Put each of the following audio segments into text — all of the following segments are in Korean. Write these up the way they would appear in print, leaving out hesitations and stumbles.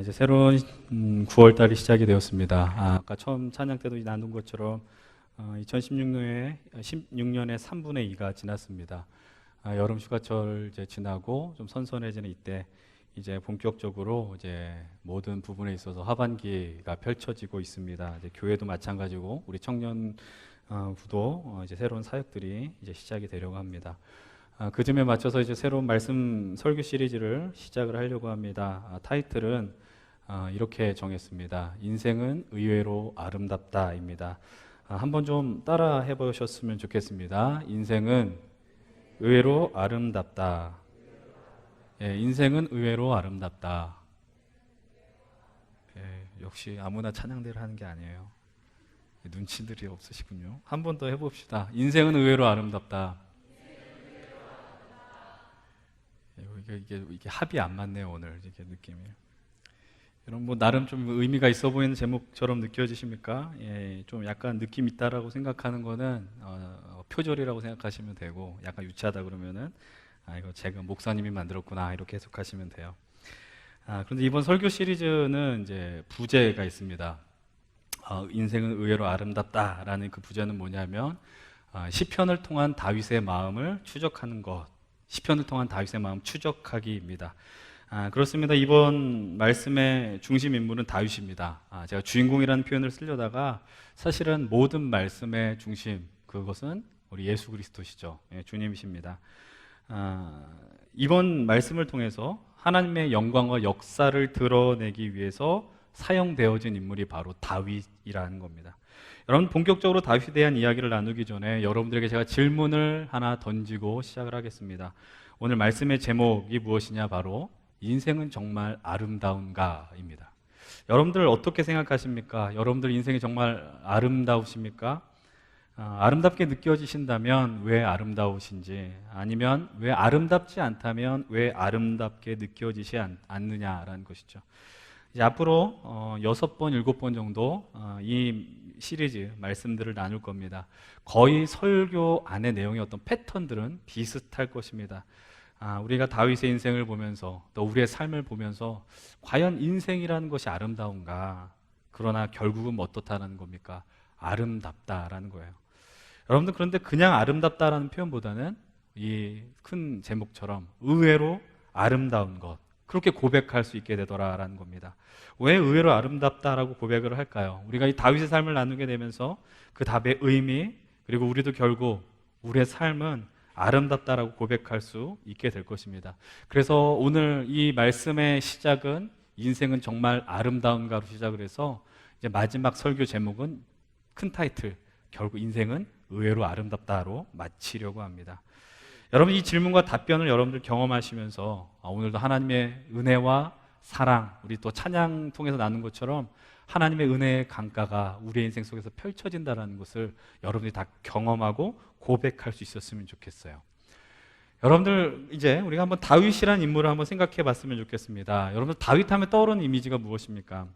이제 새로운 9월 달이 시작이 되었습니다. 아까 처음 찬양 때도 나눈 것처럼 2016년에 3분의 2가 지났습니다. 여름 휴가철 이제 지나고 좀 선선해지는 이때 이제 본격적으로 이제 모든 부분에 있어서 하반기가 펼쳐지고 있습니다. 이제 교회도 마찬가지고 우리 청년 부도 이제 새로운 사역들이 이제 시작이 되려고 합니다. 그 즈음에 맞춰서 이제 새로운 말씀 설교 시리즈를 시작을 하려고 합니다. 타이틀은 이렇게 정했습니다. 인생은 의외로 아름답다입니다. 한번 좀 따라 해보셨으면 좋겠습니다. 인생은 의외로 아름답다. 예, 인생은 의외로 아름답다. 예, 역시 아무나 찬양대를 하는 게 아니에요. 눈치들이 없으시군요. 한 번 더 해봅시다. 인생은 의외로 아름답다. 이게 합이 안 맞네요, 오늘 이게 느낌이. 여러분 뭐 나름 좀 의미가 있어 보이는 제목처럼 느껴지십니까? 예, 좀 약간 느낌 있다라고 생각하는 거는 표절이라고 생각하시면 되고, 약간 유치하다 그러면은 이거 제가 목사님이 만들었구나 이렇게 해석하시면 돼요. 그런데 이번 설교 시리즈는 이제 부제가 있습니다. 인생은 의외로 아름답다라는 그 부제는 뭐냐면 시편을 통한 다윗의 마음을 추적하는 것. 시편을 통한 다윗의 마음 추적하기입니다. 그렇습니다. 이번 말씀의 중심 인물은 다윗입니다. 제가 주인공이라는 표현을 쓰려다가 사실은 모든 말씀의 중심, 그것은 우리 예수 그리스도시죠. 예, 주님이십니다. 이번 말씀을 통해서 하나님의 영광과 역사를 드러내기 위해서 사용되어진 인물이 바로 다윗이라는 겁니다. 여러분, 본격적으로 다윗에 대한 이야기를 나누기 전에 여러분들에게 제가 질문을 하나 던지고 시작을 하겠습니다. 오늘 말씀의 제목이 무엇이냐? 바로 인생은 정말 아름다운가입니다. 여러분들 어떻게 생각하십니까? 여러분들 인생이 정말 아름다우십니까? 아름답게 느껴지신다면 왜 아름다우신지, 아니면 왜 아름답지 않다면 왜 아름답게 느껴지지 않느냐라는 것이죠. 이제 앞으로 6번, 7번 정도 이 시리즈 말씀들을 나눌 겁니다. 거의 설교 안의 내용의 어떤 패턴들은 비슷할 것입니다. 우리가 다윗의 인생을 보면서 또 우리의 삶을 보면서 과연 인생이라는 것이 아름다운가? 그러나 결국은 어떻다는 겁니까? 아름답다라는 거예요. 여러분들, 그런데 그냥 아름답다라는 표현보다는 이 큰 제목처럼 의외로 아름다운 것, 그렇게 고백할 수 있게 되더라라는 겁니다. 왜 의외로 아름답다라고 고백을 할까요? 우리가 이 다윗의 삶을 나누게 되면서 그 답의 의미, 그리고 우리도 결국 우리의 삶은 아름답다라고 고백할 수 있게 될 것입니다. 그래서 오늘 이 말씀의 시작은 인생은 정말 아름다운가로 시작을 해서 이제 마지막 설교 제목은 큰 타이틀, 결국 인생은 의외로 아름답다로 마치려고 합니다. 여러분, 이 질문과 답변을 여러분들 경험하시면서 오늘도 하나님의 은혜와 사랑, 우리 또 찬양 통해서 나눈 것처럼 하나님의 은혜의 강가가 우리의 인생 속에서 펼쳐진다는 것을 여러분들이 다 경험하고 고백할 수 있었으면 좋겠어요. 여러분들, 이제 우리가 한번 다윗이라는 인물을 한번 생각해 봤으면 좋겠습니다. 여러분들, 다윗 하면 떠오르는 이미지가 무엇입니까?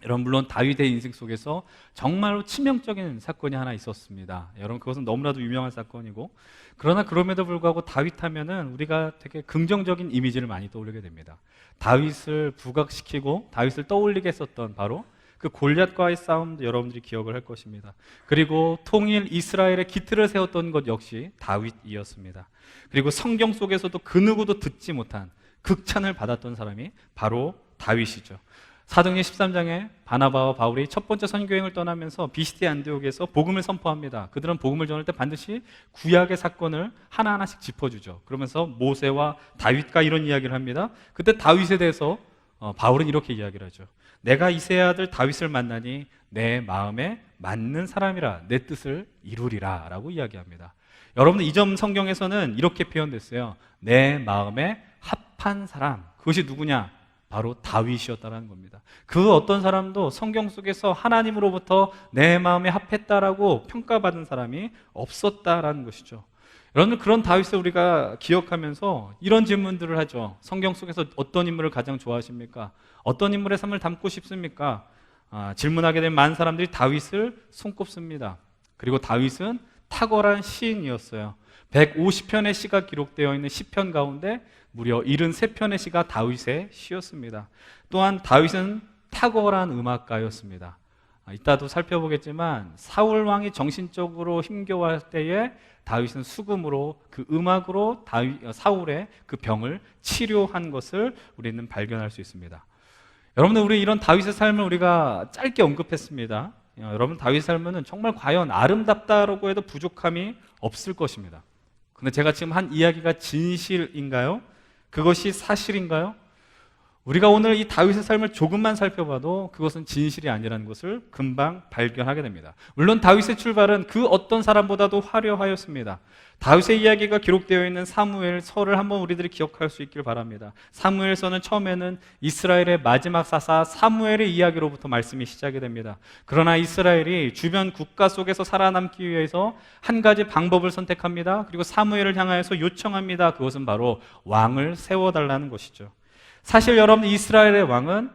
여러분, 물론 다윗의 인생 속에서 정말로 치명적인 사건이 하나 있었습니다. 여러분, 그것은 너무나도 유명한 사건이고, 그러나 그럼에도 불구하고 다윗 하면은 우리가 되게 긍정적인 이미지를 많이 떠올리게 됩니다. 다윗을 부각시키고 다윗을 떠올리게 했었던 바로 그 골리앗과의 싸움도 여러분들이 기억을 할 것입니다. 그리고 통일 이스라엘의 기틀을 세웠던 것 역시 다윗이었습니다. 그리고 성경 속에서도 그 누구도 듣지 못한 극찬을 받았던 사람이 바로 다윗이죠. 사도행전 13장에 바나바와 바울이 첫 번째 선교행을 떠나면서 비시디 안디옥에서 복음을 선포합니다. 그들은 복음을 전할 때 반드시 구약의 사건을 하나하나씩 짚어주죠. 그러면서 모세와 다윗과 이런 이야기를 합니다. 그때 다윗에 대해서 바울은 이렇게 이야기를 하죠. 내가 이새의 아들 다윗을 만나니 내 마음에 맞는 사람이라 내 뜻을 이루리라 라고 이야기합니다. 여러분, 이 점 성경에서는 이렇게 표현됐어요. 내 마음에 합한 사람, 그것이 누구냐? 바로 다윗이었다는 겁니다. 그 어떤 사람도 성경 속에서 하나님으로부터 내 마음에 합했다라고 평가받은 사람이 없었다라는 것이죠. 여러분, 그런 다윗을 우리가 기억하면서 이런 질문들을 하죠. 성경 속에서 어떤 인물을 가장 좋아하십니까? 어떤 인물의 삶을 담고 싶습니까? 질문하게 되면 많은 사람들이 다윗을 손꼽습니다. 그리고 다윗은 탁월한 시인이었어요. 150편의 시가 기록되어 있는 시편 가운데 무려 73편의 시가 다윗의 시였습니다. 또한 다윗은 탁월한 음악가였습니다. 이따도 살펴보겠지만 사울 왕이 정신적으로 힘겨워할 때에 다윗은 수금으로 그 음악으로 사울의 그 병을 치료한 것을 우리는 발견할 수 있습니다. 여러분들, 우리 이런 다윗의 삶을 우리가 짧게 언급했습니다. 여러분, 다윗의 삶은 정말 과연 아름답다라고 해도 부족함이 없을 것입니다. 근데 제가 지금 한 이야기가 진실인가요? 그것이 사실인가요? 우리가 오늘 이 다윗의 삶을 조금만 살펴봐도 그것은 진실이 아니라는 것을 금방 발견하게 됩니다. 물론 다윗의 출발은 그 어떤 사람보다도 화려하였습니다. 다윗의 이야기가 기록되어 있는 사무엘서를 한번 우리들이 기억할 수 있길 바랍니다. 사무엘서는 처음에는 이스라엘의 마지막 사사 사무엘의 이야기로부터 말씀이 시작이 됩니다. 그러나 이스라엘이 주변 국가 속에서 살아남기 위해서 한 가지 방법을 선택합니다. 그리고 사무엘을 향하여서 요청합니다. 그것은 바로 왕을 세워달라는 것이죠. 사실 여러분, 이스라엘의 왕은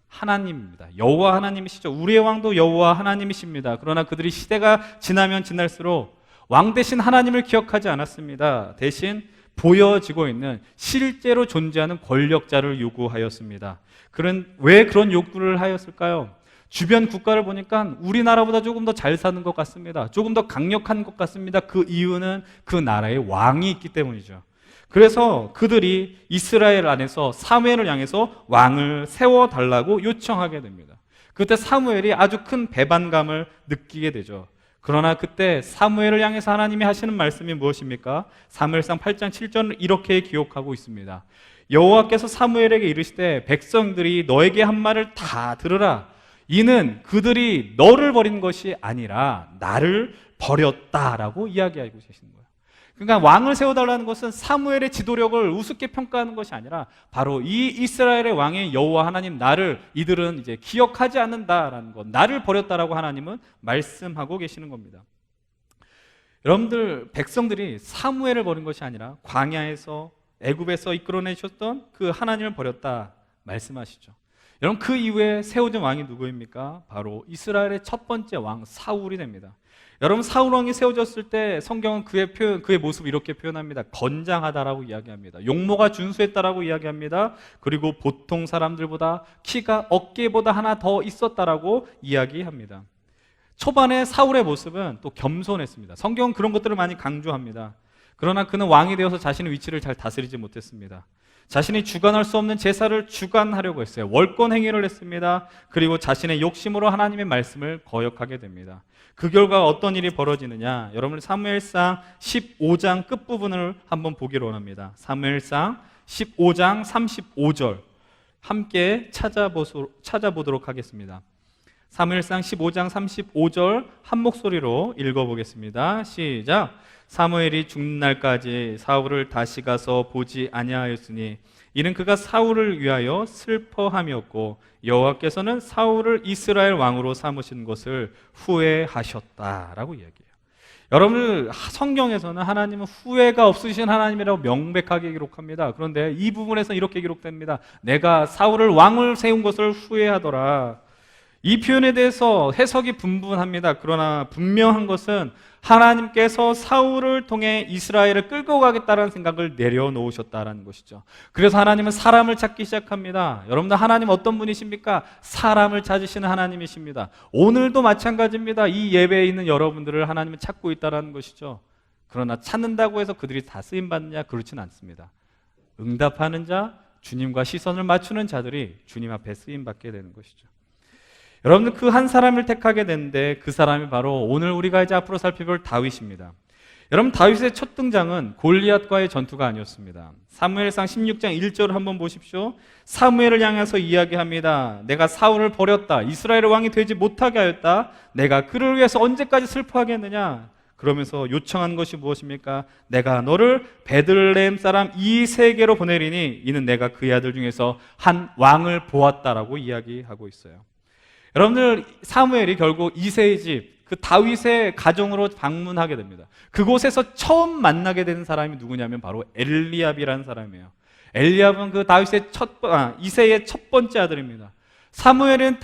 하나님입니다. 여호와 하나님이시죠. 우리의 왕도 여호와 하나님이십니다. 그러나 그들이 시대가 지나면 지날수록 왕 대신 하나님을 기억하지 않았습니다. 대신 보여지고 있는 실제로 존재하는 권력자를 요구하였습니다. 왜 그런 요구를 하였을까요? 주변 국가를 보니까 우리나라보다 조금 더 잘 사는 것 같습니다. 조금 더 강력한 것 같습니다. 그 이유는 그 나라에 왕이 있기 때문이죠. 그래서 그들이 이스라엘 안에서 사무엘을 향해서 왕을 세워달라고 요청하게 됩니다. 그때 사무엘이 아주 큰 배반감을 느끼게 되죠. 그러나 그때 사무엘을 향해서 하나님이 하시는 말씀이 무엇입니까? 사무엘상 8장 7절을 이렇게 기록하고 있습니다. 여호와께서 사무엘에게 이르시되 백성들이 너에게 한 말을 다 들으라. 이는 그들이 너를 버린 것이 아니라 나를 버렸다라고 이야기하고 계시는 거예요. 그러니까 왕을 세워달라는 것은 사무엘의 지도력을 우습게 평가하는 것이 아니라 바로 이 이스라엘의 왕의 여호와 하나님, 이들은 이제 기억하지 않는다라는 것, 나를 버렸다라고 하나님은 말씀하고 계시는 겁니다. 여러분들, 백성들이 사무엘을 버린 것이 아니라 광야에서 애굽에서 이끌어내셨던 그 하나님을 버렸다 말씀하시죠. 여러분, 그 이후에 세워진 왕이 누구입니까? 바로 이스라엘의 첫 번째 왕 사울이 됩니다. 여러분, 사울 왕이 세워졌을 때 성경은 그의 모습을 이렇게 표현합니다. 건장하다라고 이야기합니다. 용모가 준수했다라고 이야기합니다. 그리고 보통 사람들보다 키가 어깨보다 하나 더 있었다라고 이야기합니다. 초반에 사울의 모습은 또 겸손했습니다. 성경은 그런 것들을 많이 강조합니다. 그러나 그는 왕이 되어서 자신의 위치를 잘 다스리지 못했습니다. 자신이 주관할 수 없는 제사를 주관하려고 했어요. 월권 행위를 했습니다. 그리고 자신의 욕심으로 하나님의 말씀을 거역하게 됩니다. 그 결과 어떤 일이 벌어지느냐? 여러분, 사무엘상 15장 끝부분을 한번 보기를 원합니다. 사무엘상 15장 35절 함께 찾아보도록 하겠습니다. 사무엘상 15장 35절 한 목소리로 읽어보겠습니다. 시작. 사무엘이 죽는 날까지 사울을 다시 가서 보지 아니하였으니 이는 그가 사울을 위하여 슬퍼함이었고 여호와께서는 사울을 이스라엘 왕으로 삼으신 것을 후회하셨다라고 이야기해요. 여러분, 성경에서는 하나님은 후회가 없으신 하나님이라고 명백하게 기록합니다. 그런데 이 부분에서 이렇게 기록됩니다. 내가 사울을 왕을 세운 것을 후회하더라. 이 표현에 대해서 해석이 분분합니다. 그러나 분명한 것은 하나님께서 사울을 통해 이스라엘을 끌고 가겠다는 생각을 내려놓으셨다는 것이죠. 그래서 하나님은 사람을 찾기 시작합니다. 여러분들, 하나님 어떤 분이십니까? 사람을 찾으시는 하나님이십니다. 오늘도 마찬가지입니다. 이 예배에 있는 여러분들을 하나님은 찾고 있다는 것이죠. 그러나 찾는다고 해서 그들이 다 쓰임받느냐? 그렇지는 않습니다. 응답하는 자, 주님과 시선을 맞추는 자들이 주님 앞에 쓰임받게 되는 것이죠. 여러분들, 그 한 사람을 택하게 됐는데 그 사람이 바로 오늘 우리가 이제 앞으로 살펴볼 다윗입니다. 여러분, 다윗의 첫 등장은 골리앗과의 전투가 아니었습니다. 사무엘상 16장 1절을 한번 보십시오. 사무엘을 향해서 이야기합니다. 내가 사울을 버렸다. 이스라엘의 왕이 되지 못하게 하였다. 내가 그를 위해서 언제까지 슬퍼하겠느냐? 그러면서 요청한 것이 무엇입니까? 내가 너를 베들레헴 사람 이새에게로 보내리니 이는 내가 그의 아들 중에서 한 왕을 보았다라고 이야기하고 있어요. 여러분들, 사무엘이 결국 이새의 집, 그 다윗의 가정으로 방문하게 됩니다. 그곳에서 처음 만나게 되는 사람이 누구냐면 바로 엘리압이라는 사람이에요. 엘리압은 그 이새의 첫 번째 아들입니다. 사무엘은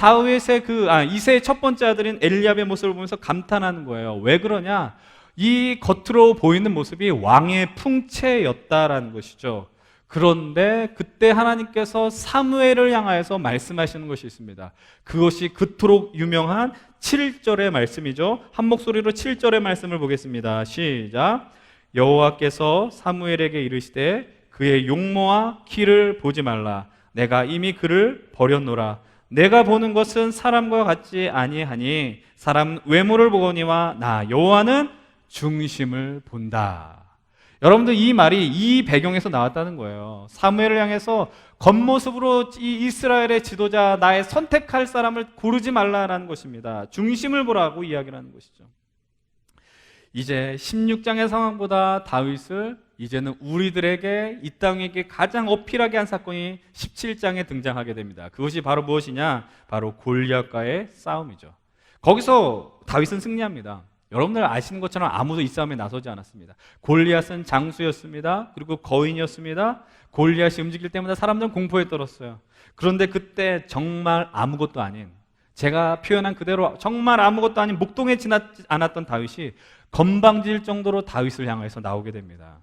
이새의 첫 번째 아들인 엘리압의 모습을 보면서 감탄하는 거예요. 왜 그러냐? 이 겉으로 보이는 모습이 왕의 풍채였다라는 것이죠. 그런데 그때 하나님께서 사무엘을 향하여서 말씀하시는 것이 있습니다. 그것이 그토록 유명한 7절의 말씀이죠. 한 목소리로 7절의 말씀을 보겠습니다. 시작. 여호와께서 사무엘에게 이르시되 그의 용모와 키를 보지 말라. 내가 이미 그를 버렸노라. 내가 보는 것은 사람과 같지 아니하니 사람 외모를 보거니와 나 여호와는 중심을 본다. 여러분들 이 말이 이 배경에서 나왔다는 거예요. 사무엘을 향해서 겉모습으로 이 이스라엘의 지도자, 나의 선택할 사람을 고르지 말라라는 것입니다. 중심을 보라고 이야기를 하는 것이죠. 이제 16장의 상황보다 다윗을 이제는 우리들에게 이 땅에게 가장 어필하게 한 사건이 17장에 등장하게 됩니다. 그것이 바로 무엇이냐? 바로 골리앗과의 싸움이죠. 거기서 다윗은 승리합니다. 여러분들 아시는 것처럼 아무도 이 싸움에 나서지 않았습니다. 골리앗은 장수였습니다. 그리고 거인이었습니다. 골리앗이 움직일 때마다 사람들은 공포에 떨었어요. 그런데 그때 정말 아무것도 아닌, 제가 표현한 그대로 정말 아무것도 아닌 목동에 지나지 않았던 다윗이 건방질 정도로 다윗을 향해서 나오게 됩니다.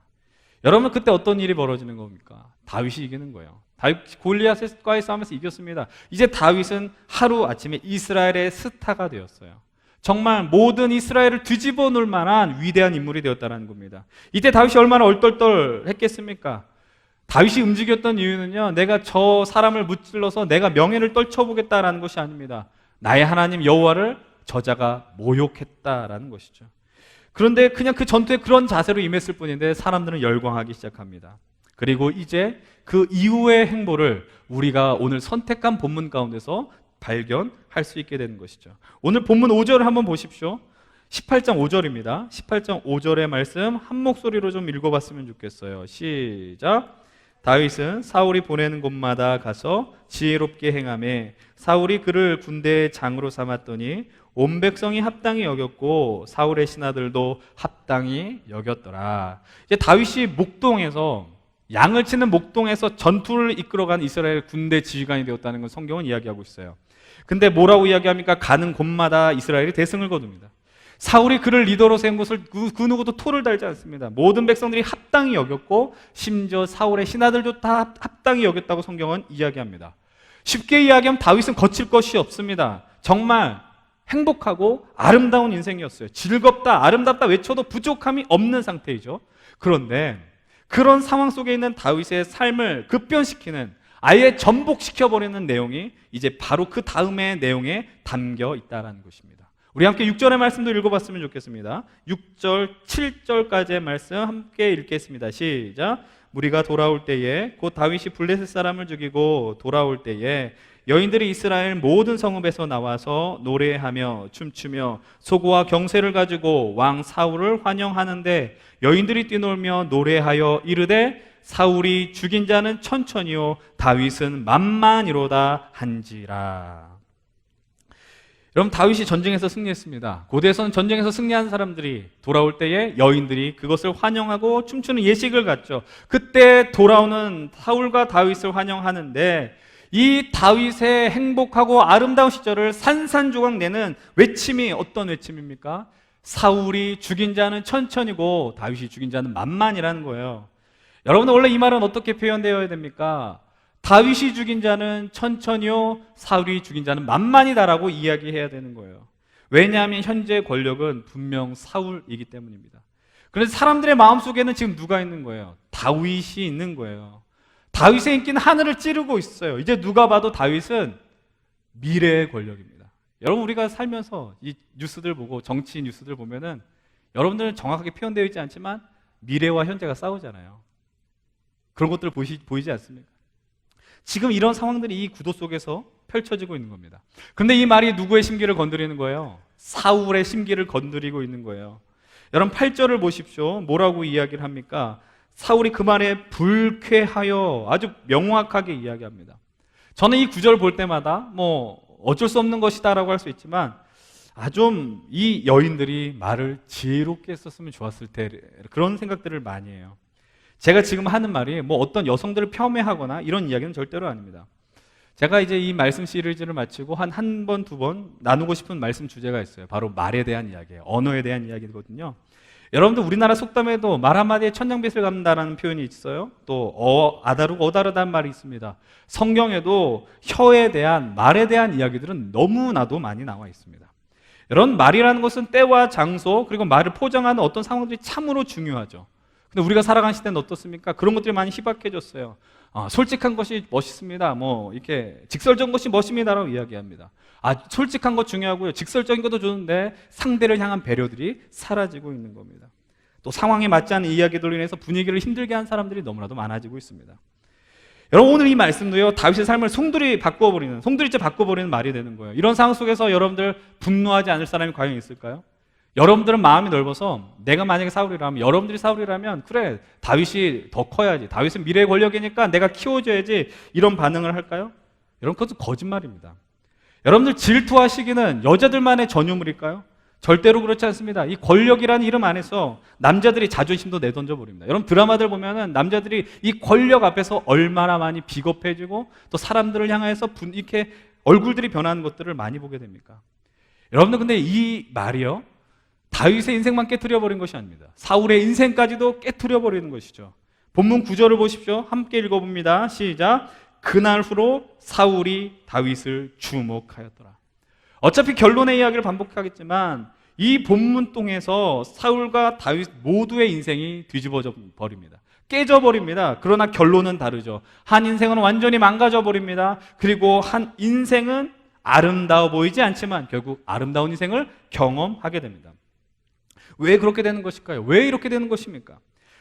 여러분 그때 어떤 일이 벌어지는 겁니까? 다윗이 이기는 거예요. 다윗 골리앗과의 싸움에서 이겼습니다. 이제 다윗은 하루아침에 이스라엘의 스타가 되었어요. 정말 모든 이스라엘을 뒤집어 놓을 만한 위대한 인물이 되었다는 겁니다. 이때 다윗이 얼마나 얼떨떨했겠습니까? 다윗이 움직였던 이유는요, 내가 저 사람을 무찔러서 내가 명예를 떨쳐보겠다라는 것이 아닙니다. 나의 하나님 여호와를 저자가 모욕했다라는 것이죠. 그런데 그냥 그 전투에 그런 자세로 임했을 뿐인데 사람들은 열광하기 시작합니다. 그리고 이제 그 이후의 행보를 우리가 오늘 선택한 본문 가운데서 발견할 수 있게 되는 것이죠. 오늘 본문 5절을 한번 보십시오. 18장 5절입니다. 18장 5절의 말씀 한 목소리로 좀 읽어봤으면 좋겠어요. 시작. 다윗은 사울이 보내는 곳마다 가서 지혜롭게 행하매 사울이 그를 군대의 장으로 삼았더니 온 백성이 합당히 여겼고 사울의 신하들도 합당히 여겼더라. 이제 다윗이 목동에서 양을 치는 목동에서 전투를 이끌어간 이스라엘 군대 지휘관이 되었다는 걸 성경은 이야기하고 있어요. 근데 뭐라고 이야기합니까? 가는 곳마다 이스라엘이 대승을 거둡니다. 사울이 그를 리더로 세운 것을 그 누구도 토를 달지 않습니다. 모든 백성들이 합당히 여겼고 심지어 사울의 신하들도 다 합당히 여겼다고 성경은 이야기합니다. 쉽게 이야기하면 다윗은 거칠 것이 없습니다. 정말 행복하고 아름다운 인생이었어요. 즐겁다, 아름답다 외쳐도 부족함이 없는 상태이죠. 그런데 그런 상황 속에 있는 다윗의 삶을 급변시키는, 아예 전복시켜버리는 내용이 이제 바로 그 다음의 내용에 담겨 있다는 것입니다. 우리 함께 6절의 말씀도 읽어봤으면 좋겠습니다. 6절, 7절까지의 말씀 함께 읽겠습니다. 시작. 무리가 돌아올 때에 곧 다윗이 블레셋 사람을 죽이고 돌아올 때에 여인들이 이스라엘 모든 성읍에서 나와서 노래하며 춤추며 소고와 경세를 가지고 왕 사울을 환영하는데 여인들이 뛰놀며 노래하여 이르되 사울이 죽인 자는 천천히요 다윗은 만만이로다 한지라. 여러분 다윗이 전쟁에서 승리했습니다. 고대에서는 전쟁에서 승리한 사람들이 돌아올 때에 여인들이 그것을 환영하고 춤추는 예식을 갖죠. 그때 돌아오는 사울과 다윗을 환영하는데 이 다윗의 행복하고 아름다운 시절을 산산조각 내는 외침이 어떤 외침입니까? 사울이 죽인 자는 천천히고 다윗이 죽인 자는 만만이라는 거예요. 여러분 원래 이 말은 어떻게 표현되어야 됩니까? 다윗이 죽인 자는 천천히요 사울이 죽인 자는 만만이다라고 이야기해야 되는 거예요. 왜냐하면 현재 권력은 분명 사울이기 때문입니다. 그래서 사람들의 마음속에는 지금 누가 있는 거예요? 다윗이 있는 거예요. 다윗의 인기는 하늘을 찌르고 있어요. 이제 누가 봐도 다윗은 미래의 권력입니다. 여러분 우리가 살면서 이 뉴스들 보고 정치 뉴스들 보면은 여러분들은 정확하게 표현되어 있지 않지만 미래와 현재가 싸우잖아요. 그런 것들 보이지 않습니까? 지금 이런 상황들이 이 구도 속에서 펼쳐지고 있는 겁니다. 그런데 이 말이 누구의 심기를 건드리는 거예요? 사울의 심기를 건드리고 있는 거예요. 여러분 8절을 보십시오. 뭐라고 이야기를 합니까? 사울이 그 말에 불쾌하여 아주 명확하게 이야기합니다. 저는 이 구절 볼 때마다 뭐 어쩔 수 없는 것이다라고 할 수 있지만 좀 이 여인들이 말을 지혜롭게 했었으면 좋았을 때 그런 생각들을 많이 해요. 제가 지금 하는 말이 뭐 어떤 여성들을 폄훼하거나 이런 이야기는 절대로 아닙니다. 제가 이제 이 말씀 시리즈를 마치고 한 번, 두 번 나누고 싶은 말씀 주제가 있어요. 바로 말에 대한 이야기예요. 언어에 대한 이야기거든요. 여러분들 우리나라 속담에도 말 한마디에 천냥빚을 갚는다라는 표현이 있어요. 또 아다르고 어다르다는 말이 있습니다. 성경에도 혀에 대한, 말에 대한 이야기들은 너무나도 많이 나와 있습니다. 이런 말이라는 것은 때와 장소, 그리고 말을 포장하는 어떤 상황들이 참으로 중요하죠. 근데 우리가 살아가는 시대는 어떻습니까? 그런 것들이 많이 희박해졌어요. 솔직한 것이 멋있습니다. 이렇게 직설적인 것이 멋입니다라고 이야기합니다. 솔직한 것 중요하고요. 직설적인 것도 좋은데 상대를 향한 배려들이 사라지고 있는 겁니다. 또 상황에 맞지 않는 이야기들로 인해서 분위기를 힘들게 한 사람들이 너무나도 많아지고 있습니다. 여러분, 오늘 이 말씀도요, 다윗의 삶을 송두리째 바꿔버리는 말이 되는 거예요. 이런 상황 속에서 여러분들 분노하지 않을 사람이 과연 있을까요? 여러분들은 마음이 넓어서 내가 만약에 사울이라면, 여러분들이 사울이라면 그래, 다윗이 더 커야지, 다윗은 미래의 권력이니까 내가 키워줘야지, 이런 반응을 할까요? 여러분, 그것은 거짓말입니다. 여러분들 질투하시기는 여자들만의 전유물일까요? 절대로 그렇지 않습니다. 이 권력이라는 이름 안에서 남자들이 자존심도 내던져 버립니다. 여러분, 드라마들 보면은 남자들이 이 권력 앞에서 얼마나 많이 비겁해지고 또 사람들을 향해서 이렇게 얼굴들이 변하는 것들을 많이 보게 됩니까? 여러분들, 근데 이 말이요, 다윗의 인생만 깨트려 버린 것이 아닙니다. 사울의 인생까지도 깨트려 버리는 것이죠. 본문 9절을 보십시오. 함께 읽어봅니다. 시작. 그날 후로 사울이 다윗을 주목하였더라. 어차피 결론의 이야기를 반복하겠지만 이 본문 통해서 사울과 다윗 모두의 인생이 뒤집어져 버립니다. 깨져버립니다. 그러나 결론은 다르죠. 한 인생은 완전히 망가져 버립니다. 그리고 한 인생은 아름다워 보이지 않지만 결국 아름다운 인생을 경험하게 됩니다. 왜 그렇게 되는 것일까요? 왜 이렇게 되는 것입니까?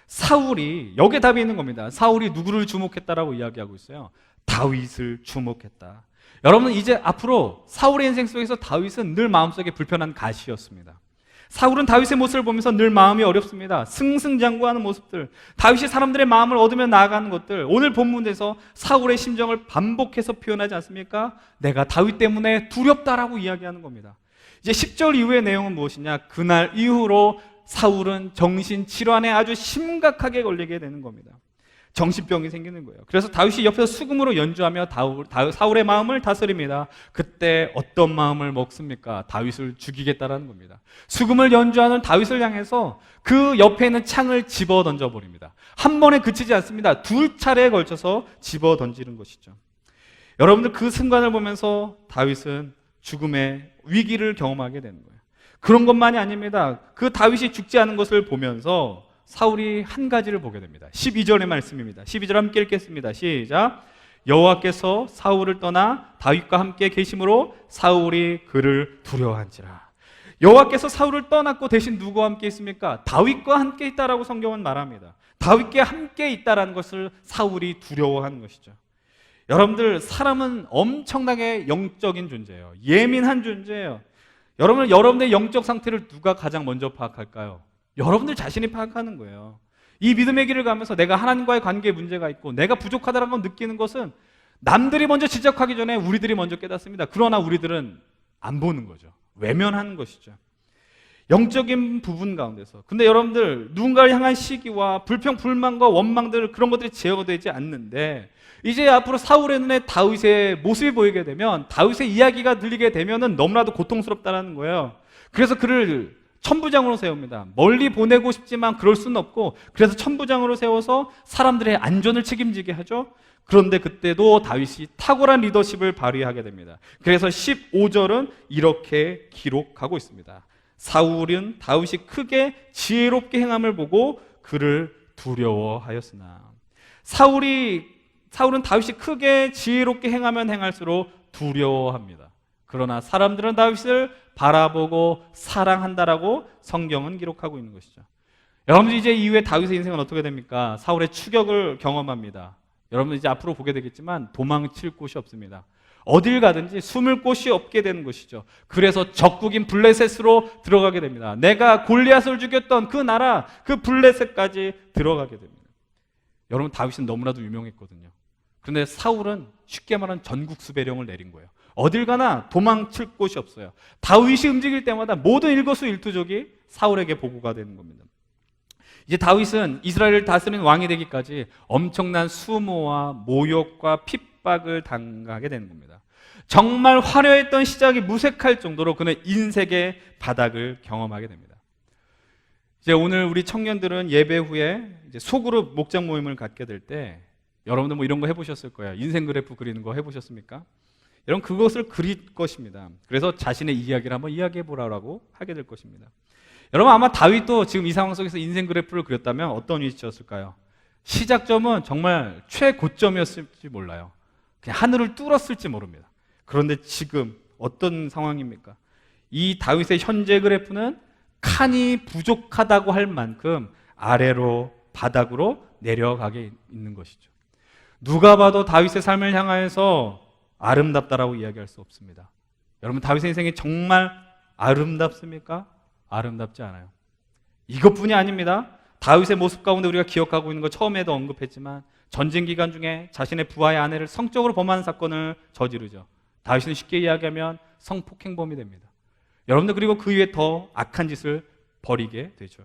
사울이, 여기에 답이 있는 겁니다. 사울이 누구를 주목했다라고 이야기하고 있어요? 다윗을 주목했다. 여러분, 이제 앞으로 사울의 인생 속에서 다윗은 늘 마음속에 불편한 가시였습니다. 사울은 다윗의 모습을 보면서 늘 마음이 어렵습니다. 승승장구하는 모습들, 다윗이 사람들의 마음을 얻으며 나아가는 것들, 오늘 본문에서 사울의 심정을 반복해서 표현하지 않습니까? 내가 다윗 때문에 두렵다라고 이야기하는 겁니다. 이제 10절 이후의 내용은 무엇이냐? 그날 이후로 사울은 정신질환에 아주 심각하게 걸리게 되는 겁니다. 정신병이 생기는 거예요. 그래서 다윗이 옆에서 수금으로 연주하며 사울의 마음을 다스립니다. 그때 어떤 마음을 먹습니까? 다윗을 죽이겠다라는 겁니다. 수금을 연주하는 다윗을 향해서 그 옆에 있는 창을 집어 던져버립니다. 한 번에 그치지 않습니다. 2차례에 걸쳐서 집어 던지는 것이죠. 여러분들, 그 순간을 보면서 다윗은 죽음의 위기를 경험하게 되는 거예요. 그런 것만이 아닙니다. 그 다윗이 죽지 않은 것을 보면서 사울이 한 가지를 보게 됩니다. 12절의 말씀입니다. 12절 함께 읽겠습니다. 시작. 여호와께서 사울을 떠나 다윗과 함께 계심으로 사울이 그를 두려워한지라. 여호와께서 사울을 떠났고 대신 누구와 함께 있습니까? 다윗과 함께 있다라고 성경은 말합니다. 다윗과 함께 있다라는 것을 사울이 두려워하는 것이죠. 여러분들, 사람은 엄청나게 영적인 존재예요. 예민한 존재예요. 여러분의 영적 상태를 누가 가장 먼저 파악할까요? 여러분들 자신이 파악하는 거예요. 이 믿음의 길을 가면서 내가 하나님과의 관계에 문제가 있고 내가 부족하다는 걸 느끼는 것은 남들이 먼저 지적하기 전에 우리들이 먼저 깨닫습니다. 그러나 우리들은 안 보는 거죠. 외면하는 것이죠. 영적인 부분 가운데서. 근데 여러분들, 누군가를 향한 시기와 불평, 불만과 원망들, 그런 것들이 제어되지 않는데 이제 앞으로 사울의 눈에 다윗의 모습이 보이게 되면, 다윗의 이야기가 들리게 되면은 너무나도 고통스럽다는 거예요. 그래서 그를 천부장으로 세웁니다. 멀리 보내고 싶지만 그럴 수는 없고, 그래서 천부장으로 세워서 사람들의 안전을 책임지게 하죠. 그런데 그때도 다윗이 탁월한 리더십을 발휘하게 됩니다. 그래서 15절은 이렇게 기록하고 있습니다. 사울은 다윗이 크게 지혜롭게 행함을 보고 그를 두려워하였으나. 사울은 다윗이 크게 지혜롭게 행하면 행할수록 두려워합니다. 그러나 사람들은 다윗을 바라보고 사랑한다라고 성경은 기록하고 있는 것이죠. 여러분, 이제 이후에 다윗의 인생은 어떻게 됩니까? 사울의 추격을 경험합니다. 여러분, 이제 앞으로 보게 되겠지만 도망칠 곳이 없습니다. 어딜 가든지 숨을 곳이 없게 되는 것이죠. 그래서 적국인 블레셋으로 들어가게 됩니다. 내가 골리앗을 죽였던 그 나라, 그 블레셋까지 들어가게 됩니다. 여러분, 다윗은 너무나도 유명했거든요. 그런데 사울은 쉽게 말하면 전국 수배령을 내린 거예요. 어딜 가나 도망칠 곳이 없어요. 다윗이 움직일 때마다 모든 일거수일투족이 사울에게 보고가 되는 겁니다. 이제 다윗은 이스라엘을 다스리는 왕이 되기까지 엄청난 수모와 모욕과 핍박을 당하게 되는 겁니다. 정말 화려했던 시작이 무색할 정도로 그는 인생의 바닥을 경험하게 됩니다. 이제 오늘 우리 청년들은 예배 후에 이제 소그룹 목장 모임을 갖게 될 때 여러분들 뭐 이런 거 해보셨을 거예요. 인생 그래프 그리는 거 해보셨습니까? 여러분 그것을 그릴 것입니다. 그래서 자신의 이야기를 한번 이야기해 보라고 하게 될 것입니다. 여러분 아마 다윗도 지금 이 상황 속에서 인생 그래프를 그렸다면 어떤 위치였을까요? 시작점은 정말 최고점이었을지 몰라요. 그냥 하늘을 뚫었을지 모릅니다. 그런데 지금 어떤 상황입니까? 이 다윗의 현재 그래프는 칸이 부족하다고 할 만큼 아래로 바닥으로 내려가게 있는 것이죠. 누가 봐도 다윗의 삶을 향하여서 아름답다라고 이야기할 수 없습니다. 여러분 다윗의 인생이 정말 아름답습니까? 아름답지 않아요. 이것뿐이 아닙니다. 다윗의 모습 가운데 우리가 기억하고 있는 거 처음에도 언급했지만 전쟁 기간 중에 자신의 부하의 아내를 성적으로 범하는 사건을 저지르죠. 다윗은 쉽게 이야기하면 성폭행범이 됩니다. 여러분들 그리고 그 이후에 더 악한 짓을 벌이게 되죠.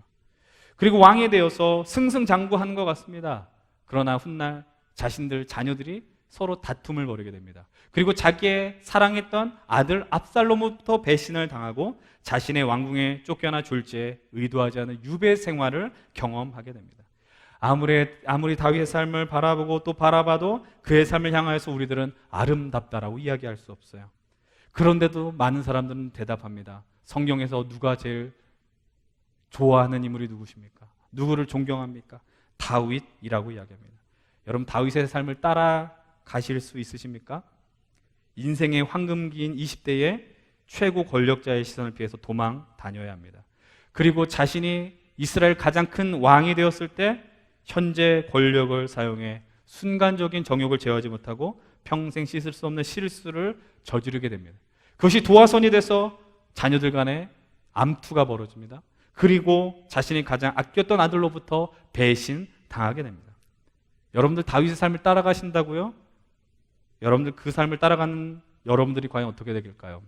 그리고 왕이 되어서 승승장구하는 것 같습니다. 그러나 훗날 자신들 자녀들이 서로 다툼을 벌이게 됩니다. 그리고 자기의 사랑했던 아들 압살롬부터 배신을 당하고 자신의 왕궁에 쫓겨나 졸지에 의도하지 않은 유배 생활을 경험하게 됩니다. 아무리 다윗의 삶을 바라보고 또 바라봐도 그의 삶을 향하여서 우리들은 아름답다라고 이야기할 수 없어요. 그런데도 많은 사람들은 대답합니다. 성경에서 누가 제일 좋아하는 인물이 누구십니까? 누구를 존경합니까? 다윗이라고 이야기합니다. 여러분 다윗의 삶을 따라가실 수 있으십니까? 인생의 황금기인 20대에 최고 권력자의 시선을 피해서 도망 다녀야 합니다. 그리고 자신이 이스라엘 가장 큰 왕이 되었을 때 현재 권력을 사용해 순간적인 정욕을 제어하지 못하고 평생 씻을 수 없는 실수를 저지르게 됩니다. 그것이 도화선이 돼서 자녀들 간에 암투가 벌어집니다. 그리고 자신이 가장 아꼈던 아들로부터 배신 당하게 됩니다. 여러분들 다윗의 삶을 따라가신다고요? 여러분들 그 삶을 따라가는 여러분들이 과연 어떻게 될까요?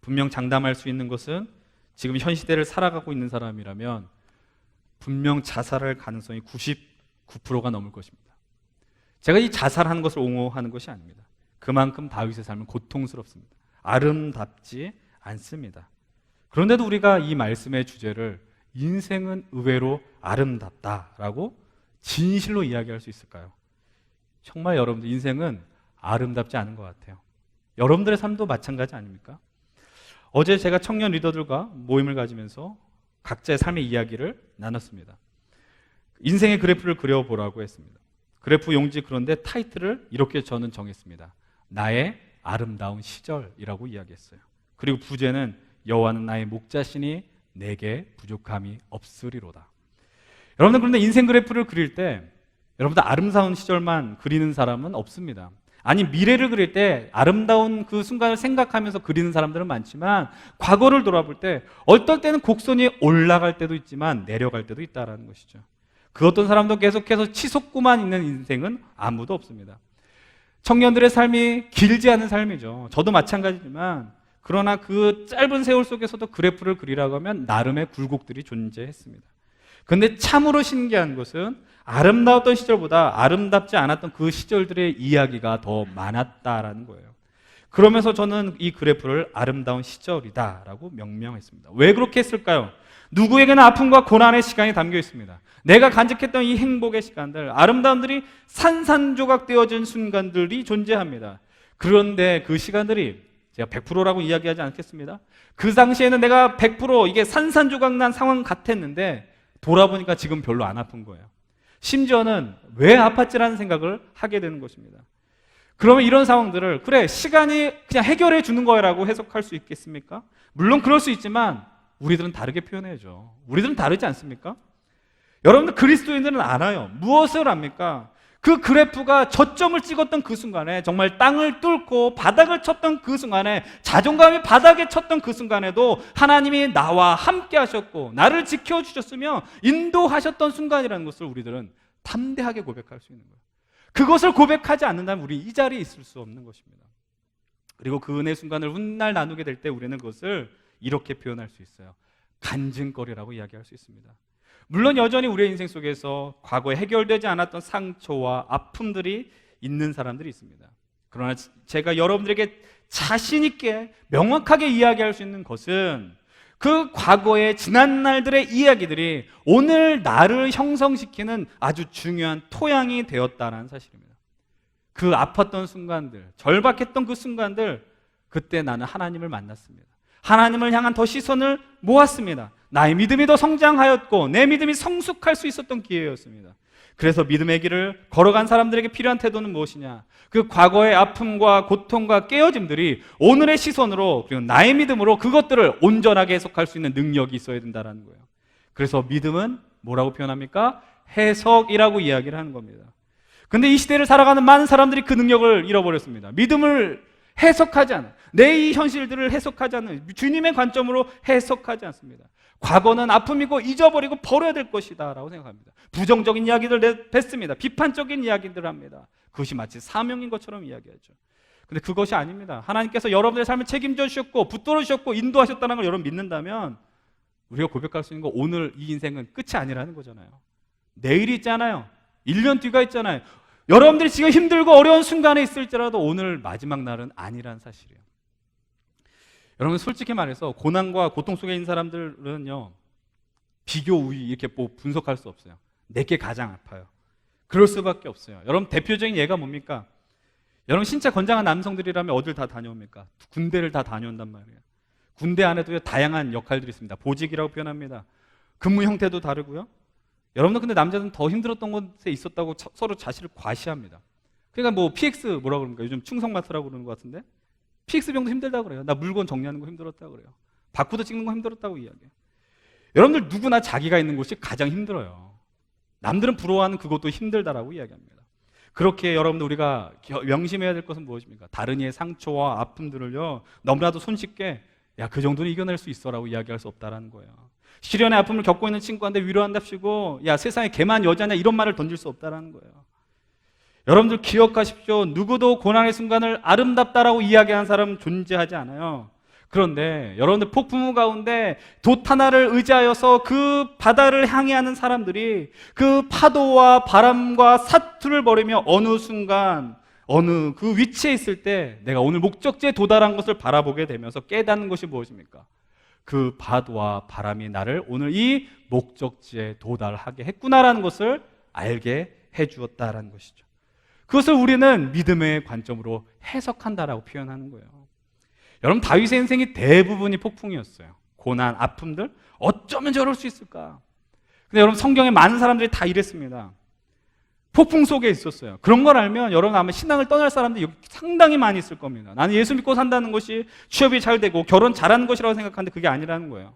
분명 장담할 수 있는 것은 지금 현 시대를 살아가고 있는 사람이라면 분명 자살할 가능성이 99%가 넘을 것입니다. 제가 이 자살하는 것을 옹호하는 것이 아닙니다. 그만큼 다윗의 삶은 고통스럽습니다. 아름답지 않습니다. 그런데도 우리가 이 말씀의 주제를 인생은 의외로 아름답다라고 진실로 이야기할 수 있을까요? 정말 여러분들 인생은 아름답지 않은 것 같아요. 여러분들의 삶도 마찬가지 아닙니까? 어제 제가 청년 리더들과 모임을 가지면서 각자의 삶의 이야기를 나눴습니다. 인생의 그래프를 그려보라고 했습니다. 그래프 용지 그런데 타이틀을 이렇게 저는 정했습니다. 나의 아름다운 시절이라고 이야기했어요. 그리고 부제는 여호와는 나의 목자시니 내게 부족함이 없으리로다. 여러분들 그런데 인생 그래프를 그릴 때 여러분들 아름다운 시절만 그리는 사람은 없습니다. 아니 미래를 그릴 때 아름다운 그 순간을 생각하면서 그리는 사람들은 많지만 과거를 돌아볼 때 어떨 때는 곡선이 올라갈 때도 있지만 내려갈 때도 있다는 것이죠. 그 어떤 사람도 계속해서 치솟고만 있는 인생은 아무도 없습니다. 청년들의 삶이 길지 않은 삶이죠. 저도 마찬가지지만 그러나 그 짧은 세월 속에서도 그래프를 그리라고 하면 나름의 굴곡들이 존재했습니다. 그런데 참으로 신기한 것은 아름다웠던 시절보다 아름답지 않았던 그 시절들의 이야기가 더 많았다라는 거예요. 그러면서 저는 이 그래프를 아름다운 시절이다라고 명명했습니다. 왜 그렇게 했을까요? 누구에게나 아픔과 고난의 시간이 담겨 있습니다. 내가 간직했던 이 행복의 시간들, 아름다움들이 산산조각 되어진 순간들이 존재합니다. 그런데 그 시간들이 제가 100%라고 이야기하지 않겠습니다. 그 당시에는 내가 100% 이게 산산조각 난 상황 같았는데 돌아보니까 지금 별로 안 아픈 거예요. 심지어는 왜 아팠지라는 생각을 하게 되는 것입니다. 그러면 이런 상황들을 그래 시간이 그냥 해결해 주는 거라고 해석할 수 있겠습니까? 물론 그럴 수 있지만 우리들은 다르게 표현해야죠. 우리들은 다르지 않습니까? 여러분들 그리스도인들은 알아요. 무엇을 압니까? 그 그래프가 저점을 찍었던 그 순간에 정말 땅을 뚫고 바닥을 쳤던 그 순간에 자존감이 바닥에 쳤던 그 순간에도 하나님이 나와 함께 하셨고 나를 지켜주셨으며 인도하셨던 순간이라는 것을 우리들은 담대하게 고백할 수 있는 거예요. 그것을 고백하지 않는다면 우리 이 자리에 있을 수 없는 것입니다. 그리고 그 은혜 순간을 훗날 나누게 될 때 우리는 그것을 이렇게 표현할 수 있어요. 간증거리라고 이야기할 수 있습니다. 물론 여전히 우리의 인생 속에서 과거에 해결되지 않았던 상처와 아픔들이 있는 사람들이 있습니다. 그러나 제가 여러분들에게 자신 있게 명확하게 이야기할 수 있는 것은 그 과거의 지난 날들의 이야기들이 오늘 나를 형성시키는 아주 중요한 토양이 되었다는 사실입니다. 그 아팠던 순간들, 절박했던 그 순간들, 그때 나는 하나님을 만났습니다. 하나님을 향한 더 시선을 모았습니다. 나의 믿음이 더 성장하였고 내 믿음이 성숙할 수 있었던 기회였습니다. 그래서 믿음의 길을 걸어간 사람들에게 필요한 태도는 무엇이냐? 그 과거의 아픔과 고통과 깨어짐들이 오늘의 시선으로 그리고 나의 믿음으로 그것들을 온전하게 해석할 수 있는 능력이 있어야 된다는 거예요. 그래서 믿음은 뭐라고 표현합니까? 해석이라고 이야기를 하는 겁니다. 근데 이 시대를 살아가는 많은 사람들이 그 능력을 잃어버렸습니다. 믿음을 해석하지 않아요. 내 이 현실들을 해석하지 않아요. 주님의 관점으로 해석하지 않습니다. 과거는 아픔이고 잊어버리고 버려야 될 것이다 라고 생각합니다. 부정적인 이야기들 뱉습니다. 비판적인 이야기들 합니다. 그것이 마치 사명인 것처럼 이야기하죠. 근데 그것이 아닙니다. 하나님께서 여러분들의 삶을 책임져 주셨고 붙들어 주셨고 인도하셨다는 걸 여러분 믿는다면 우리가 고백할 수 있는 거 오늘 이 인생은 끝이 아니라는 거잖아요. 내일이 있잖아요. 1년 뒤가 있잖아요. 여러분들이 지금 힘들고 어려운 순간에 있을지라도 오늘 마지막 날은 아니란 사실이에요. 여러분 솔직히 말해서 고난과 고통 속에 있는 사람들은요 비교 우위 이렇게 뭐 분석할 수 없어요. 내게 가장 아파요. 그럴 수밖에 없어요. 여러분 대표적인 예가 뭡니까? 여러분 신체 건장한 남성들이라면 어딜 다 다녀옵니까? 군대를 다 다녀온단 말이에요. 군대 안에도 다양한 역할들이 있습니다. 보직이라고 표현합니다. 근무 형태도 다르고요. 여러분들 근데 남자들은 더 힘들었던 곳에 있었다고 서로 자신을 과시합니다. 그러니까 뭐 PX 뭐라고 그럽니까? 요즘 충성마트라고 그러는 것 같은데 PX 병도 힘들다고 그래요. 나 물건 정리하는 거 힘들었다고 그래요. 바코드 찍는 거 힘들었다고 이야기해요. 여러분들 누구나 자기가 있는 곳이 가장 힘들어요. 남들은 부러워하는 그것도 힘들다라고 이야기합니다. 그렇게 여러분들 우리가 명심해야 될 것은 무엇입니까? 다른 이의 상처와 아픔들을요 너무나도 손쉽게 야, 그 정도는 이겨낼 수 있어라고 이야기할 수 없다라는 거예요. 시련의 아픔을 겪고 있는 친구한테 위로한답시고 야, 세상에 걔만 여자냐 이런 말을 던질 수 없다라는 거예요. 여러분들 기억하십시오. 누구도 고난의 순간을 아름답다라고 이야기하는 사람은 존재하지 않아요. 그런데 여러분들 폭풍우 가운데 돛 하나를 의지하여서 그 바다를 향해하는 사람들이 그 파도와 바람과 사투를 벌이며 어느 순간 어느 그 위치에 있을 때 내가 오늘 목적지에 도달한 것을 바라보게 되면서 깨닫는 것이 무엇입니까? 그 파도와 바람이 나를 오늘 이 목적지에 도달하게 했구나라는 것을 알게 해주었다라는 것이죠. 그것을 우리는 믿음의 관점으로 해석한다라고 표현하는 거예요. 여러분 다윗의 인생이 대부분이 폭풍이었어요. 고난, 아픔들 어쩌면 저럴 수 있을까? 근데 여러분 성경에 많은 사람들이 다 이랬습니다. 폭풍 속에 있었어요. 그런 걸 알면 여러분 아마 신앙을 떠날 사람들이 상당히 많이 있을 겁니다. 나는 예수 믿고 산다는 것이 취업이 잘 되고 결혼 잘하는 것이라고 생각하는데 그게 아니라는 거예요.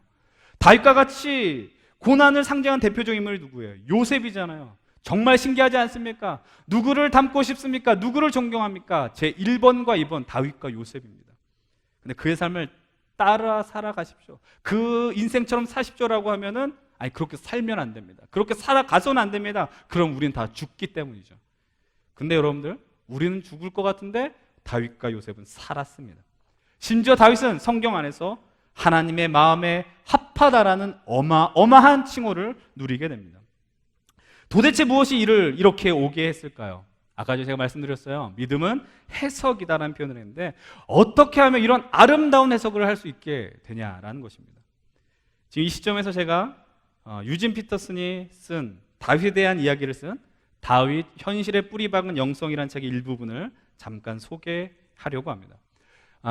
다윗과 같이 고난을 상징한 대표적인 인물이 누구예요? 요셉이잖아요. 정말 신기하지 않습니까? 누구를 닮고 싶습니까? 누구를 존경합니까? 제 1번과 2번 다윗과 요셉입니다. 근데 그의 삶을 따라 살아가십시오. 그 인생처럼 사십시오라고 하면은 아니 그렇게 살면 안 됩니다. 그렇게 살아가서는 안 됩니다. 그럼 우리는 다 죽기 때문이죠. 근데 여러분들 우리는 죽을 것 같은데 다윗과 요셉은 살았습니다. 심지어 다윗은 성경 안에서 하나님의 마음에 합하다라는 어마어마한 칭호를 누리게 됩니다. 도대체 무엇이 이를 이렇게 오게 했을까요? 아까 제가 말씀드렸어요. 믿음은 해석이다라는 표현을 했는데 어떻게 하면 이런 아름다운 해석을 할 수 있게 되냐라는 것입니다. 지금 이 시점에서 제가 유진 피터슨이 쓴 다윗에 대한 이야기를 쓴 다윗 현실의 뿌리 박은 영성이라는 책의 일부분을 잠깐 소개하려고 합니다.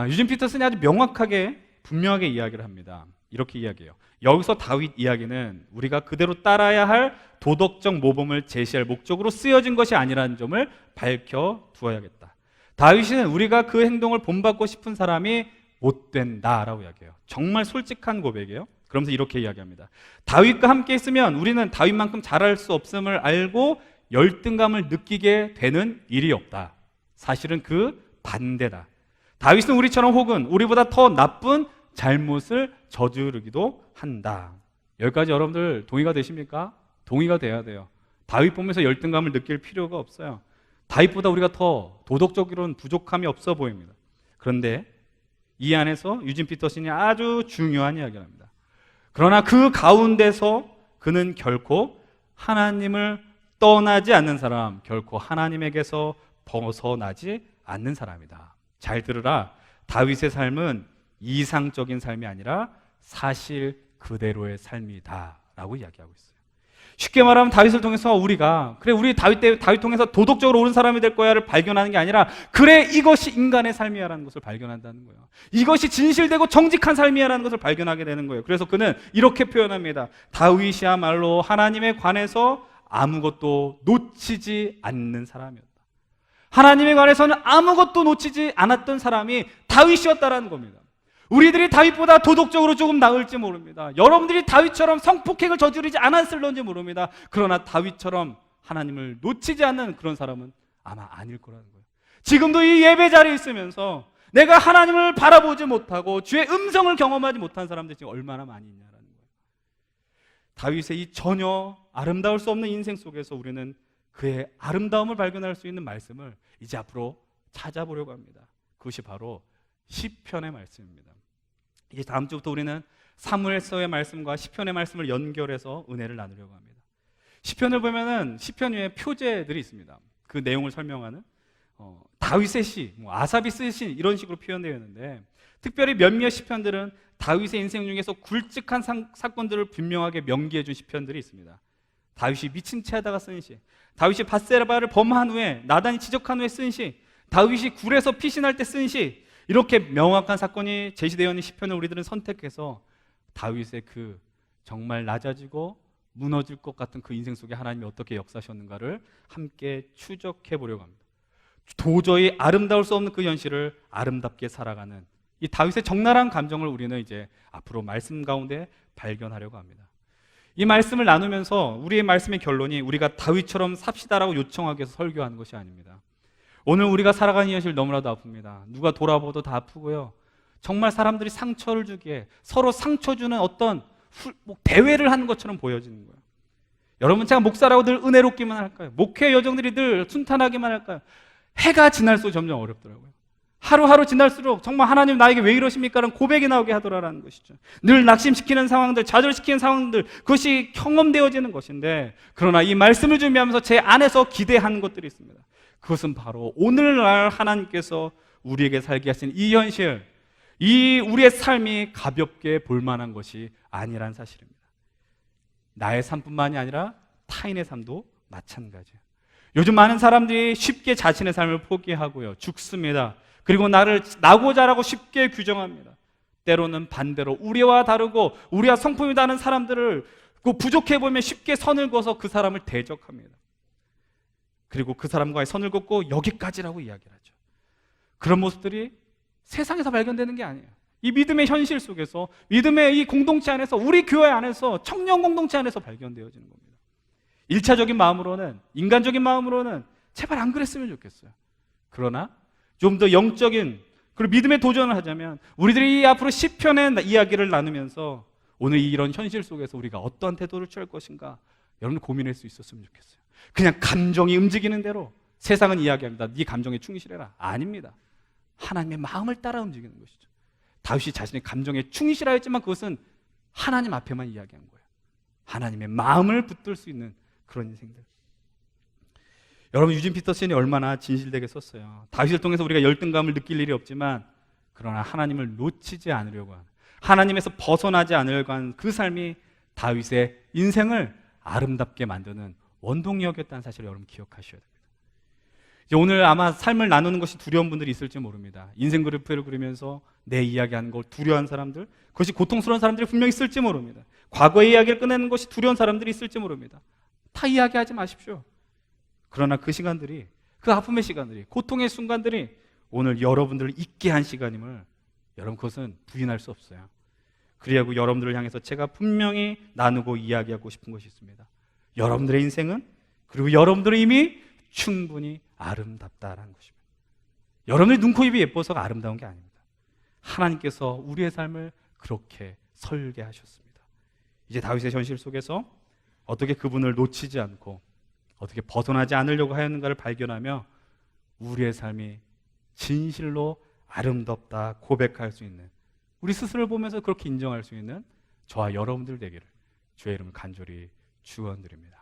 유진 피터슨이 아주 명확하게 분명하게 이야기를 합니다. 이렇게 이야기해요. 여기서 다윗 이야기는 우리가 그대로 따라야 할 도덕적 모범을 제시할 목적으로 쓰여진 것이 아니라는 점을 밝혀두어야겠다. 다윗은 우리가 그 행동을 본받고 싶은 사람이 못 된다라고 이야기해요. 정말 솔직한 고백이에요. 그러면서 이렇게 이야기합니다. 다윗과 함께 있으면 우리는 다윗만큼 잘할 수 없음을 알고 열등감을 느끼게 되는 일이 없다. 사실은 그 반대다. 다윗은 우리처럼 혹은 우리보다 더 나쁜 잘못을 저지르기도 한다. 여기까지 여러분들 동의가 되십니까? 동의가 돼야 돼요. 다윗 보면서 열등감을 느낄 필요가 없어요. 다윗보다 우리가 더 도덕적으로는 부족함이 없어 보입니다. 그런데 이 안에서 유진 피터슨이 아주 중요한 이야기를 합니다. 그러나 그 가운데서 그는 결코 하나님을 떠나지 않는 사람, 결코 하나님에게서 벗어나지 않는 사람이다. 잘 들으라. 다윗의 삶은 이상적인 삶이 아니라 사실 그대로의 삶이다라고 이야기하고 있어요. 쉽게 말하면 다윗을 통해서 우리가 그래 우리 다윗 통해서 도덕적으로 옳은 사람이 될 거야를 발견하는 게 아니라 그래 이것이 인간의 삶이야라는 것을 발견한다는 거예요. 이것이 진실되고 정직한 삶이야라는 것을 발견하게 되는 거예요. 그래서 그는 이렇게 표현합니다. 다윗이야말로 하나님에 관해서 아무것도 놓치지 않는 사람이었다. 하나님에 관해서는 아무것도 놓치지 않았던 사람이 다윗이었다라는 겁니다. 우리들이 다윗보다 도덕적으로 조금 나을지 모릅니다. 여러분들이 다윗처럼 성폭행을 저지르지 않았을런지 모릅니다. 그러나 다윗처럼 하나님을 놓치지 않는 그런 사람은 아마 아닐 거라는 거예요. 지금도 이 예배 자리에 있으면서 내가 하나님을 바라보지 못하고 주의 음성을 경험하지 못한 사람들이 지금 얼마나 많이 있냐라는 거예요. 다윗의 이 전혀 아름다울 수 없는 인생 속에서 우리는 그의 아름다움을 발견할 수 있는 말씀을 이제 앞으로 찾아보려고 합니다. 그것이 바로 시편의 말씀입니다. 이제 다음 주부터 우리는 사무엘서의 말씀과 시편의 말씀을 연결해서 은혜를 나누려고 합니다. 시편을 보면은 시편 위에 표제들이 있습니다. 그 내용을 설명하는 다윗의 시, 아삽이 쓰신 이런 식으로 표현되어 있는데 특별히 몇몇 시편들은 다윗의 인생 중에서 굵직한 사건들을 분명하게 명기해 준 시편들이 있습니다. 다윗이 미친 채 하다가 쓴 시, 다윗이 밧세바를 범한 후에 나단이 지적한 후에 쓴 시, 다윗이 굴에서 피신할 때 쓴 시, 이렇게 명확한 사건이 제시되어 있는 시편을 우리들은 선택해서 다윗의 그 정말 낮아지고 무너질 것 같은 그 인생 속에 하나님이 어떻게 역사하셨는가를 함께 추적해 보려고 합니다. 도저히 아름다울 수 없는 그 현실을 아름답게 살아가는 이 다윗의 적나라한 감정을 우리는 이제 앞으로 말씀 가운데 발견하려고 합니다. 이 말씀을 나누면서 우리의 말씀의 결론이 우리가 다윗처럼 삽시다라고 요청하기 위해서 설교하는 것이 아닙니다. 오늘 우리가 살아가는 현실 너무나도 아픕니다. 누가 돌아봐도 다 아프고요. 정말 사람들이 상처를 주기에 서로 상처 주는 어떤 대회를 하는 것처럼 보여지는 거예요. 여러분, 제가 목사라고 늘 은혜롭기만 할까요? 목회 여정들이 늘 순탄하기만 할까요? 해가 지날수록 점점 어렵더라고요. 하루하루 지날수록 정말 하나님 나에게 왜 이러십니까? 라는 고백이 나오게 하더라라는 것이죠. 늘 낙심시키는 상황들, 좌절시키는 상황들, 그것이 경험되어지는 것인데, 그러나 이 말씀을 준비하면서 제 안에서 기대하는 것들이 있습니다. 그것은 바로 오늘날 하나님께서 우리에게 살게 하신 이 현실, 이 우리의 삶이 가볍게 볼만한 것이 아니란 사실입니다. 나의 삶뿐만이 아니라 타인의 삶도 마찬가지예요. 요즘 많은 사람들이 쉽게 자신의 삶을 포기하고요, 죽습니다. 그리고 나를 나고자라고 쉽게 규정합니다. 때로는 반대로 우리와 다르고 우리와 성품이 다른 사람들을 부족해 보이면 쉽게 선을 그어서 그 사람을 대적합니다. 그리고 그 사람과의 선을 긋고 여기까지라고 이야기를 하죠. 그런 모습들이 세상에서 발견되는 게 아니에요. 이 믿음의 현실 속에서, 믿음의 이 공동체 안에서, 우리 교회 안에서, 청년 공동체 안에서 발견되어지는 겁니다. 1차적인 마음으로는, 인간적인 마음으로는 제발 안 그랬으면 좋겠어요. 그러나 좀 더 영적인 그리고 믿음의 도전을 하자면 우리들이 앞으로 시편의 이야기를 나누면서 오늘 이런 현실 속에서 우리가 어떠한 태도를 취할 것인가 여러분 고민할 수 있었으면 좋겠어요. 그냥 감정이 움직이는 대로 세상은 이야기합니다. 네 감정에 충실해라. 아닙니다. 하나님의 마음을 따라 움직이는 것이죠. 다윗이 자신의 감정에 충실하였지만 그것은 하나님 앞에만 이야기한 거예요. 하나님의 마음을 붙들 수 있는 그런 인생들. 여러분, 유진 피터슨이 얼마나 진실되게 썼어요. 다윗을 통해서 우리가 열등감을 느낄 일이 없지만 그러나 하나님을 놓치지 않으려고 하는, 하나님에서 벗어나지 않으려고 하는 그 삶이 다윗의 인생을 아름답게 만드는 원동력이었다는 사실을 여러분 기억하셔야 됩니다. 이제 오늘 아마 삶을 나누는 것이 두려운 분들이 있을지 모릅니다. 인생 그래프를 그리면서 내 이야기하는 걸 두려워하는 사람들, 그것이 고통스러운 사람들이 분명히 있을지 모릅니다. 과거의 이야기를 꺼내는 것이 두려운 사람들이 있을지 모릅니다. 다 이야기하지 마십시오. 그러나 그 시간들이, 그 아픔의 시간들이, 고통의 순간들이 오늘 여러분들을 있게 한 시간임을 여러분 그것은 부인할 수 없어요. 그리고 여러분들을 향해서 제가 분명히 나누고 이야기하고 싶은 것이 있습니다. 여러분들의 인생은, 그리고 여러분들은 이미 충분히 아름답다라는 것입니다. 여러분의 눈코입이 예뻐서가 아름다운 게 아닙니다. 하나님께서 우리의 삶을 그렇게 설계하셨습니다. 이제 다윗의 현실 속에서 어떻게 그분을 놓치지 않고 어떻게 벗어나지 않으려고 하였는가를 발견하며 우리의 삶이 진실로 아름답다 고백할 수 있는, 우리 스스로를 보면서 그렇게 인정할 수 있는 저와 여러분들 되기를 주의 이름을 간절히 축원드립니다.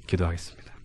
기도하겠습니다.